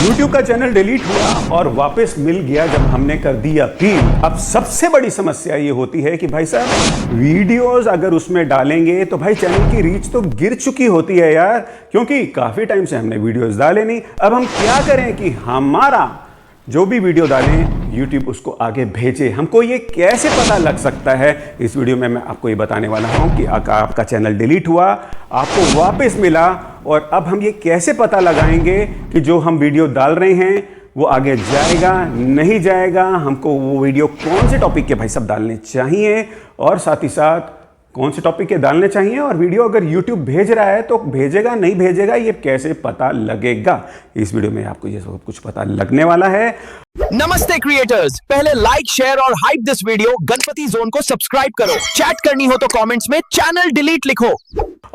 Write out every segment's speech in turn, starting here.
YouTube का channel delete हुआ और वापस मिल गया जब हमने कर दी अपील। अब सबसे बड़ी समस्या ये होती है कि भाई साहब वीडियोस अगर उसमें डालेंगे तो भाई चैनल की रीच तो गिर चुकी होती है यार, क्योंकि काफी टाइम से हमने वीडियोस डाले नहीं। अब हम क्या करें कि हमारा जो भी वीडियो डालें YouTube उसको आगे भेजे। हमको ये कैसे पता लग सकता है, इस वीडियो में मैं आपको ये बताने वाला हूँ कि आपका चैनल डिलीट हुआ, आपको वापस मिला, और अब हम ये कैसे पता लगाएंगे कि जो हम वीडियो डाल रहे हैं वो आगे जाएगा नहीं जाएगा, हमको वो वीडियो कौन से टॉपिक के भाई सब डालने चाहिए, और साथ ही साथ कौन से टॉपिक के डालने चाहिए, और वीडियो अगर YouTube भेज रहा है तो भेजेगा नहीं भेजेगा ये कैसे पता लगेगा। इस वीडियो में आपको ये सब कुछ पता लगने वाला है। नमस्ते क्रिएटर्स, पहले लाइक शेयर और hype this video. Ganpati zone को सब्सक्राइब करो। चैट करनी हो तो कमेंट्स में चैनल डिलीट लिखो।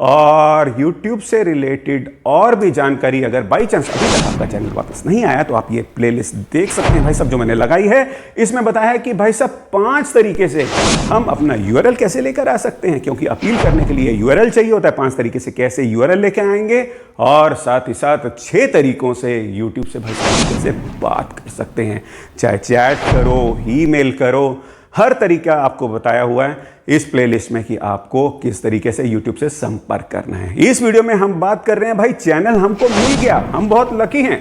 और YouTube से रिलेटेड और भी जानकारी अगर बाई चांस अभी तक आपका चैनल वापस नहीं आया तो आप ये प्लेलिस्ट देख सकते हैं भाई सब, जो मैंने लगाई है। इसमें बताया है कि भाई सब 5 तरीके से हम अपना URL कैसे लेकर आ सकते हैं, क्योंकि अपील करने के लिए URL चाहिए होता है। 5 तरीके से कैसे URL लेके आएंगे, और साथ ही साथ 6 तरीकों से YouTube से भाई सब कैसे बात कर सकते हैं, चाहे चैट करो, ईमेल करो, हर तरीका आपको बताया हुआ है इस प्लेलिस्ट में कि आपको किस तरीके से YouTube से संपर्क करना है। इस वीडियो में हम बात कर रहे हैं भाई चैनल हमको मिल गया, हम बहुत लकी हैं,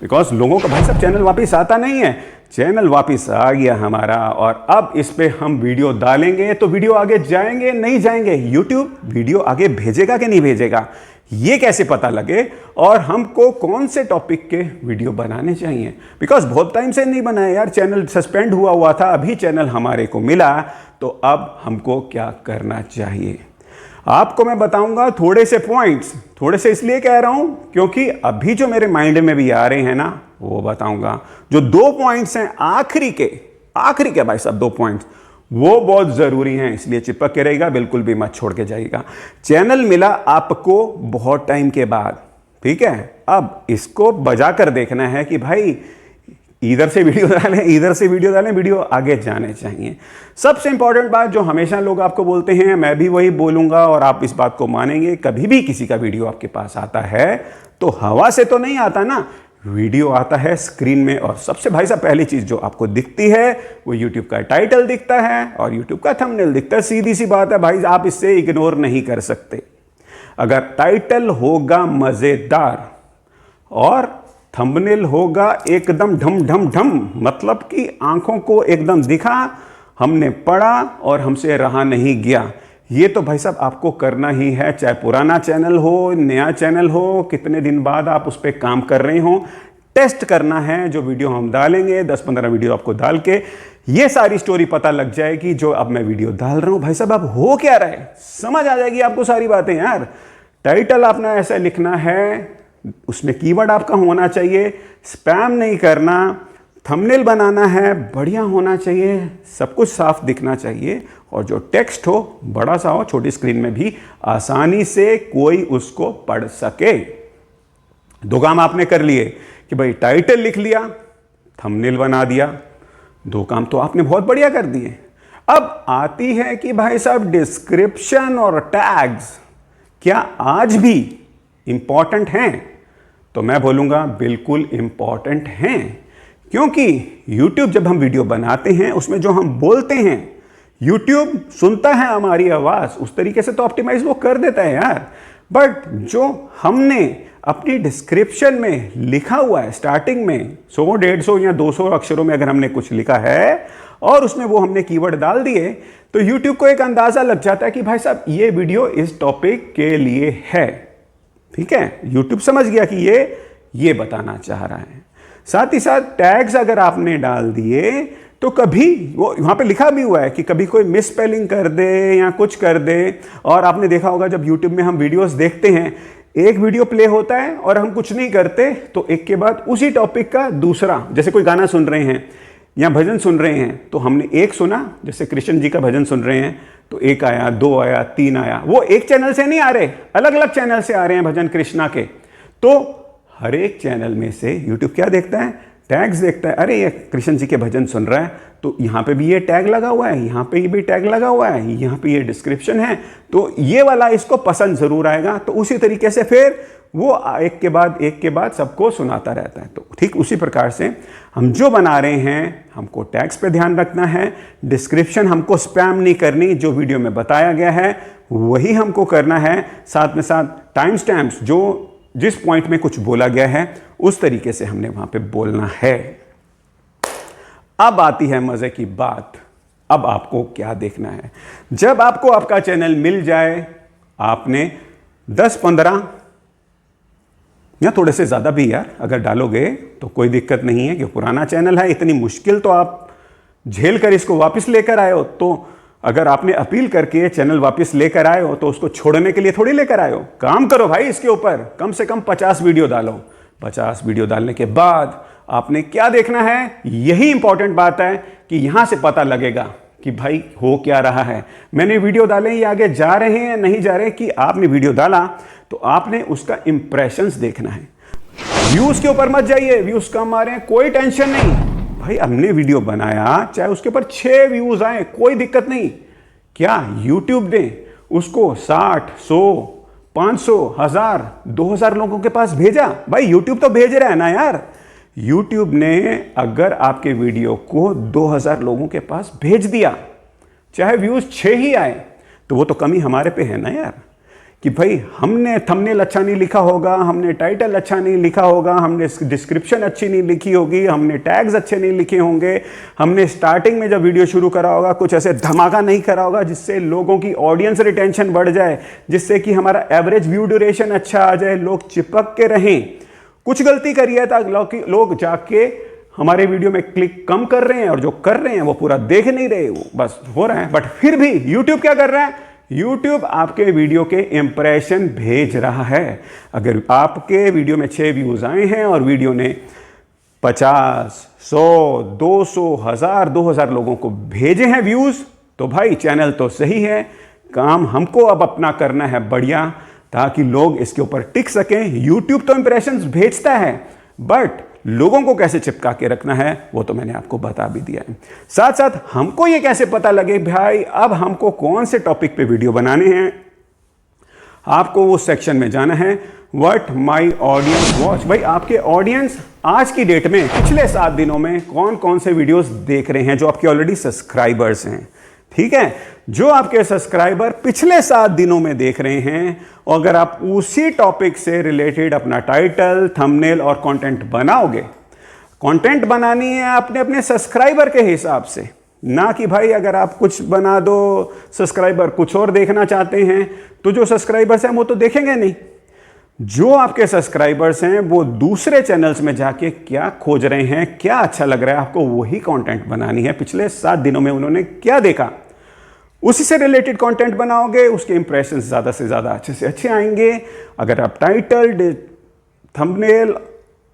बिकॉज लोगों का भाई सब चैनल वापस आता नहीं है। चैनल वापस आ गया हमारा, और अब इस पे हम वीडियो डालेंगे तो वीडियो आगे जाएंगे नहीं जाएंगे, YouTube वीडियो आगे भेजेगा कि नहीं भेजेगा, ये कैसे पता लगे, और हमको कौन से टॉपिक के वीडियो बनाने चाहिए। बिकॉज बहुत टाइम से नहीं बनाया यार, चैनल सस्पेंड हुआ था, अभी चैनल हमारे को मिला, तो अब हमको क्या करना चाहिए आपको मैं बताऊंगा थोड़े से पॉइंट्स। थोड़े से इसलिए कह रहा हूं क्योंकि अभी जो मेरे माइंड में भी आ रहे हैं ना वो बताऊंगा। जो 2 पॉइंट्स हैं आखिरी के भाई साहब 2 पॉइंट्स वो बहुत जरूरी हैं, इसलिए चिपक के रहेगा, बिल्कुल भी मत छोड़ के जाइएगा। चैनल मिला आपको बहुत टाइम के बाद, ठीक है। अब इसको बजा कर देखना है कि भाई इधर से वीडियो डालें, इधर से वीडियो डालें, वीडियो आगे जाने चाहिए। सबसे इंपॉर्टेंट बात जो हमेशा लोग आपको बोलते हैं, मैं भी वही बोलूंगा और आप इस बात को मानेंगे, कभी भी किसी का वीडियो आपके पास आता है तो हवा से तो नहीं आता ना, वीडियो आता है स्क्रीन में। और सबसे भाई साहब पहली चीज जो आपको दिखती है वो YouTube का टाइटल दिखता है और YouTube का थंबनेल दिखता है। सीधी सी बात है भाई, आप इससे इग्नोर नहीं कर सकते। अगर टाइटल होगा मजेदार और थंबनेल होगा एकदम ढम ढम ढम, मतलब कि आंखों को एकदम दिखा, हमने पढ़ा और हमसे रहा नहीं गया, ये तो भाई साहब आपको करना ही है। चाहे पुराना चैनल हो, नया चैनल हो, कितने दिन बाद आप उस पर काम कर रहे हो, टेस्ट करना है। जो वीडियो हम डालेंगे 10-15 वीडियो आपको डाल के ये सारी स्टोरी पता लग जाएगी। जो अब मैं वीडियो डाल रहा हूं भाई साहब अब हो क्या रहा है समझ आ जाएगी आपको सारी बातें यार। टाइटल अपना ऐसा लिखना है, उसमें कीवर्ड आपका होना चाहिए, स्पैम नहीं करना, थंबनेल बनाना है, बढ़िया होना चाहिए, सब कुछ साफ दिखना चाहिए, और जो टेक्स्ट हो बड़ा सा हो, छोटी स्क्रीन में भी आसानी से कोई उसको पढ़ सके। 2 काम आपने कर लिए कि भाई टाइटल लिख लिया, थंबनेल बना दिया, 2 काम तो आपने बहुत बढ़िया कर दिए। अब आती है कि भाई साहब डिस्क्रिप्शन और टैग्स क्या आज भी इंपॉर्टेंट हैं? तो मैं बोलूंगा बिल्कुल इंपॉर्टेंट हैं, क्योंकि YouTube जब हम वीडियो बनाते हैं उसमें जो हम बोलते हैं YouTube सुनता है हमारी आवाज, उस तरीके से तो ऑप्टिमाइज वो कर देता है यार। बट जो हमने अपनी डिस्क्रिप्शन में लिखा हुआ है स्टार्टिंग में 100, 150 या 200 अक्षरों में अगर हमने कुछ लिखा है और उसमें वो हमने कीवर्ड डाल दिए, तो YouTube को एक अंदाजा लग जाता है कि भाई साहब ये वीडियो इस टॉपिक के लिए है, ठीक है। YouTube समझ गया कि ये बताना चाह रहा है। साथ ही साथ टैग्स अगर आपने डाल दिए तो कभी वो वहां पे लिखा भी हुआ है कि कभी कोई मिस स्पेलिंग कर दे या कुछ कर दे। और आपने देखा होगा जब YouTube में हम वीडियोस देखते हैं, एक वीडियो प्ले होता है और हम कुछ नहीं करते तो एक के बाद उसी टॉपिक का दूसरा, जैसे कोई गाना सुन रहे हैं या भजन सुन रहे हैं, तो हमने एक सुना, जैसे कृष्ण जी का भजन सुन रहे हैं तो 1 आया, 2 आया, 3 आया, वो एक चैनल से नहीं आ रहे, अलग अलग चैनल से आ रहे हैं भजन कृष्णा के। तो हर एक चैनल में से YouTube क्या देखता है, टैग्स देखता है, अरे ये कृष्ण जी के भजन सुन रहा है तो यहाँ पे भी ये टैग लगा हुआ है, यहाँ पे भी टैग लगा हुआ है, यहाँ पे ये डिस्क्रिप्शन है, तो ये वाला इसको पसंद जरूर आएगा। तो उसी तरीके से फिर वो एक के बाद सबको सुनाता रहता है। तो ठीक उसी प्रकार से हम जो बना रहे हैं हमको टैग्स पे ध्यान रखना है, डिस्क्रिप्शन हमको स्पैम नहीं करनी, जो वीडियो में बताया गया है वही हमको करना है, साथ में साथ टाइम स्टैम्प्स जो जिस पॉइंट में कुछ बोला गया है उस तरीके से हमने वहां पे बोलना है। अब आती है मजे की बात, अब आपको क्या देखना है। जब आपको आपका चैनल मिल जाए, आपने 10-15 या थोड़े से ज़्यादा भी यार अगर डालोगे तो कोई दिक्कत नहीं है, कि पुराना चैनल है, इतनी मुश्किल तो आप झेल कर इसको वापस लेकर आए हो। तो अगर आपने अपील करके चैनल वापस लेकर आए हो तो उसको छोड़ने के लिए थोड़ी लेकर आए हो। काम करो भाई, इसके ऊपर कम से कम 50 वीडियो डालो। 50 वीडियो डालने के बाद आपने क्या देखना है, यही इंपॉर्टेंट बात है कि यहां से पता लगेगा कि भाई हो क्या रहा है। मैंने वीडियो डाले, ये आगे जा रहे हैं नहीं जा रहे, कि आपने वीडियो डाला तो आपने उसका इंप्रेशंस देखना है। व्यूज के ऊपर मत जाइए, व्यूज कम आ रहे हैं कोई टेंशन नहीं भाई, हमने वीडियो बनाया चाहे उसके ऊपर 6 व्यूज आए कोई दिक्कत नहीं। क्या यूट्यूब ने उसको 60, 100, 500, 1000, 2000 लोगों के पास भेजा? भाई यूट्यूब तो भेज रहा है ना यार। यूट्यूब ने अगर आपके वीडियो को 2000 लोगों के पास भेज दिया, चाहे व्यूज 6 ही आए, तो वो तो कमी हमारे पे है ना यार, कि भाई हमने थंबनेल अच्छा नहीं लिखा होगा, हमने टाइटल अच्छा नहीं लिखा होगा, हमने डिस्क्रिप्शन अच्छी नहीं लिखी होगी, हमने टैग्स अच्छे नहीं लिखे होंगे, हमने स्टार्टिंग में जब वीडियो शुरू करा होगा कुछ ऐसे धमाका नहीं करा होगा जिससे लोगों की ऑडियंस रिटेंशन बढ़ जाए, जिससे कि हमारा एवरेज व्यू ड्यूरेशन अच्छा आ जाए, लोग चिपक के रहें। कुछ गलती करिए ताकि लोग जाके हमारे वीडियो में क्लिक कम कर रहे हैं और जो कर रहे हैं वो पूरा देख नहीं रहे, वो बस हो रहा है। बट फिर भी यूट्यूब क्या कर रहा है, यूट्यूब आपके वीडियो के इंप्रेशन भेज रहा है। अगर आपके वीडियो में 6 व्यूज आए हैं और वीडियो ने 50, 100, 200, 1000, 2000 लोगों को भेजे हैं व्यूज, तो भाई चैनल तो सही है। काम हमको अब अपना करना है बढ़िया, ताकि लोग इसके ऊपर टिक सकें। यूट्यूब तो इंप्रेशंस भेजता है, बट लोगों को कैसे चिपका के रखना है वो तो मैंने आपको बता भी दिया है। साथ साथ हमको ये कैसे पता लगे भाई अब हमको कौन से टॉपिक पे वीडियो बनाने हैं, आपको वो सेक्शन में जाना है, व्हाट माई ऑडियंस वॉच। भाई आपके ऑडियंस आज की डेट में पिछले 7 दिनों में कौन कौन से वीडियोस देख रहे हैं, जो आपके ऑलरेडी सब्सक्राइबर्स हैं, ठीक है, जो आपके सब्सक्राइबर पिछले 7 दिनों में देख रहे हैं, और अगर आप उसी टॉपिक से रिलेटेड अपना टाइटल, थंबनेल और कंटेंट बनाओगे। कंटेंट बनानी है आपने अपने सब्सक्राइबर के हिसाब से, ना कि भाई अगर आप कुछ बना दो, सब्सक्राइबर कुछ और देखना चाहते हैं, तो जो सब्सक्राइबर्स हैं वो तो देखेंगे नहीं। जो आपके सब्सक्राइबर्स हैं वो दूसरे चैनल्स में जाके क्या खोज रहे हैं, क्या अच्छा लग रहा है, आपको वही कंटेंट बनानी है। पिछले 7 दिनों में उन्होंने क्या देखा, उसी से रिलेटेड कंटेंट बनाओगे, उसके इंप्रेशंस ज़्यादा से ज़्यादा अच्छे से अच्छे आएंगे। अगर आप टाइटल, थंबनेल,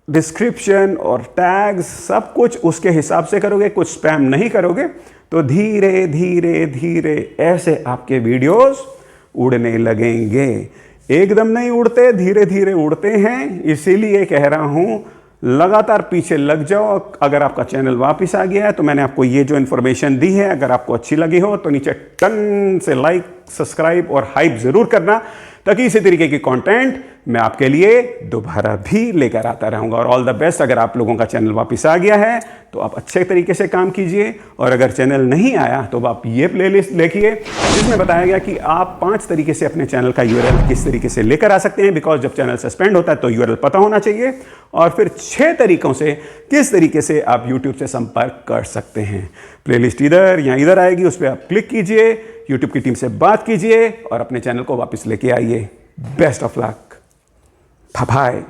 डिस्क्रिप्शन और टैग्स सब कुछ उसके हिसाब से करोगे, कुछ स्पैम नहीं करोगे, तो धीरे धीरे धीरे ऐसे आपके वीडियोस उड़ने लगेंगे। एकदम नहीं उड़ते, धीरे धीरे उड़ते हैं। इसीलिए कह रहा हूं लगातार पीछे लग जाओ। अगर आपका चैनल वापस आ गया है तो मैंने आपको ये जो इन्फॉर्मेशन दी है, अगर आपको अच्छी लगी हो तो नीचे टन से लाइक, सब्सक्राइब और हाइप जरूर करना, ताकि इसी तरीके की कंटेंट मैं आपके लिए दोबारा भी लेकर आता रहूंगा। और ऑल द बेस्ट। अगर आप लोगों का चैनल वापस आ गया है तो आप अच्छे तरीके से काम कीजिए, और अगर चैनल नहीं आया तो आप ये प्लेलिस्ट देखिए जिसमें बताया गया कि आप 5 तरीके से अपने चैनल का यूआरएल किस तरीके से लेकर आ सकते हैं। बिकॉज जब चैनल सस्पेंड होता है तो यूआरएल पता होना चाहिए। और फिर 6 तरीकों से किस तरीके से आप यूट्यूब से संपर्क कर सकते हैं। प्लेलिस्ट इधर या इधर आएगी, उस पर आप क्लिक कीजिए, यूट्यूब की टीम से बात कीजिए और अपने चैनल को वापस लेके आइए। Best of luck, bye bye.